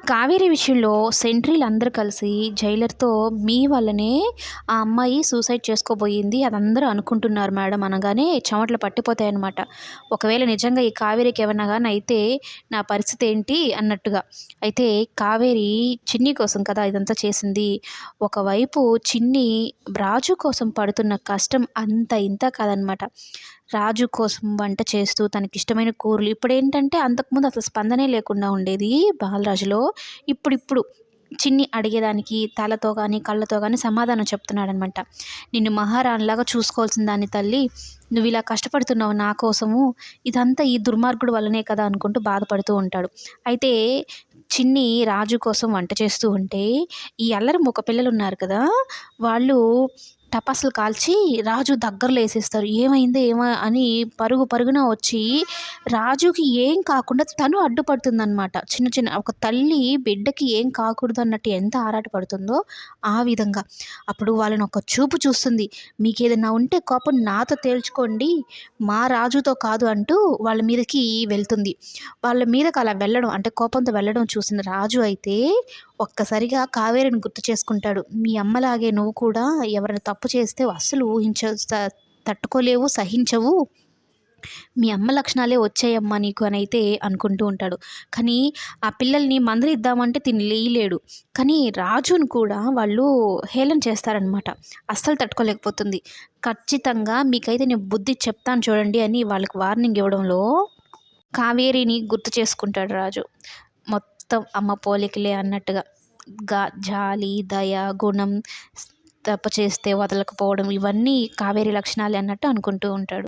కావేరి విషయంలో సెంట్రీలందరూ కలిసి జైలర్‌తో మీ వల్లనే ఆ అమ్మాయి సూసైడ్ చేసుకోబోయింది. అదందరూ అనుకుంటున్నారు మేడం అనగానే చెమటలు పట్టిపోతాయన్నమాట. ఒకవేళ నిజంగా ఈ కావేరికి ఏమన్నా గాని అయితే నా పరిస్థితి ఏంటి అన్నట్టుగా. అయితే కావేరి చిన్ని కోసం కదా ఇదంతా చేసింది. ఒకవైపు చిన్ని రాజు కోసం పడుతున్న కష్టం అంత ఇంత కాదనమాట. రాజు కోసం వంట చేస్తూ తనకిష్టమైన కూరలు ఇప్పుడేంటంటే అంతకుముందు అసలు స్పందనే లేకుండా ఉండేది బాలరాజులో. ఇప్పుడిప్పుడు చిన్ని అడిగేదానికి తలతో గానీ, కళ్ళతో గానీ సమాధానం చెప్తున్నాడనమాట. "నిన్ను మహారాణిలాగా చూసుకోవాల్సిన దాన్ని తల్లి. నువ్విలా కష్టపడుతున్నావు నా కోసము. ఇదంతా ఈ దుర్మార్గుడు వల్లనే కదా!" అనుకుంటూ బాధపడుతూ ఉంటాడు. అయితే చిన్ని రాజు కోసం వంట చేస్తూ ఉంటే, ఈ అల్లరి మూక పిల్లలున్నారు కదా! వాళ్ళు టపాసులు కాల్చి రాజు దగ్గరలో ఏసేస్తారు. ఏమైందో ఏమో అని పరుగు పరుగున వచ్చి రాజుకి ఏం కాకుండా తను అడ్డుపడుతుందనమాట. చిన్న చిన్న ఒక తల్లి బిడ్డకి ఏం కాకూడదు అన్నట్టు ఎంత ఆరాటపడుతుందో ఆ విధంగా. అప్పుడు వాళ్ళని ఒక చూపు చూస్తుంది. మీకేదన్నా ఉంటే కోపం నాతో తేల్చుకోండి. మా రాజుతో కాదు అంటూ వాళ్ళ మీదకి వెళ్తుంది. వాళ్ళ మీదకి అలా వెళ్ళడం అంటే కోపంతో వెళ్ళడం చూసిన రాజు అయితే ఒక్కసారిగా కావేరిని గుర్తు చేసుకుంటాడు. మీ అమ్మలాగే నువ్వు కూడా ఎవరైనా తప్పు చేస్తే అస్సలు తట్టుకోలేవు, సహించవు. మీ అమ్మ లక్షణాలే వచ్చాయమ్మా నీకు అనైతే అనుకుంటూ ఉంటాడు. కానీ ఆ పిల్లల్ని మందలిద్దామంటే తిను లేయలేడు. కానీ రాజును కూడా వాళ్ళు హేళన చేస్తారనమాట. అస్సలు తట్టుకోలేకపోతుంది. ఖచ్చితంగా మీకైతే నేను బుద్ధి చెప్తాను చూడండి అని వాళ్ళకి వార్నింగ్ ఇవ్వడంలో కావేరిని గుర్తు చేసుకుంటాడు రాజు. మొత్తం అమ్మ పోలికలే అన్నట్టుగా. జాలి, దయ, గుణం, తప్పు చేస్తే వదలకపోవడం ఇవన్నీ కావేరి లక్షణాలే అన్నట్టు అనుకుంటూ ఉంటాడు.